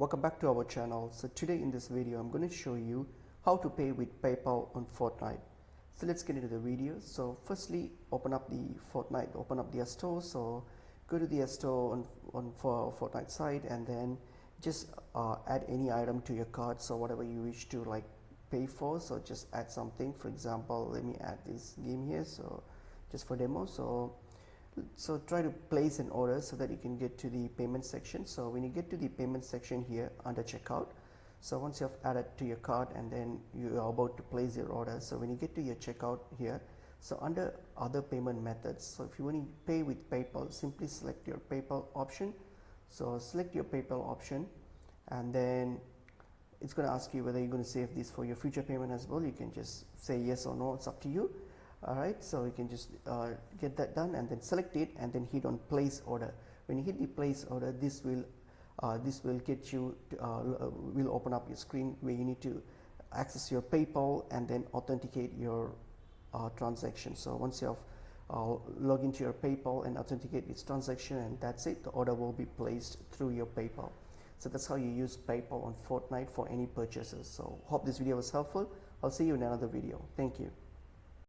welcome back to our channel. So today in this video I'm going to show you how to pay with PayPal on Fortnite. So let's get into the video. So firstly, open up the App Store. So go to the App Store on for Fortnite site, and then just add any item to your cart. So whatever you wish to like pay for, so just add something. For example, let me add this game here, so just for demo. So try to place an order so that you can get to the payment section. So when you get to the payment section here under checkout, so once you have added to your cart and then you are about to place your order, so when you get to your checkout here, so under other payment methods, so if you want to pay with PayPal, simply select your PayPal option. So select your PayPal option, and then it's going to ask you whether you're going to save this for your future payment as well. You can just say yes or no, it's up to you. Alright, so you can just get that done and then select it and then hit on place order. When you hit the place order, this will get you to, will open up your screen where you need to access your PayPal and then authenticate your transaction. So once you have log into your PayPal and authenticate this transaction, and that's it, the order will be placed through your PayPal. So that's how you use PayPal on Fortnite for any purchases. So hope this video was helpful. I'll see you in another video. Thank you.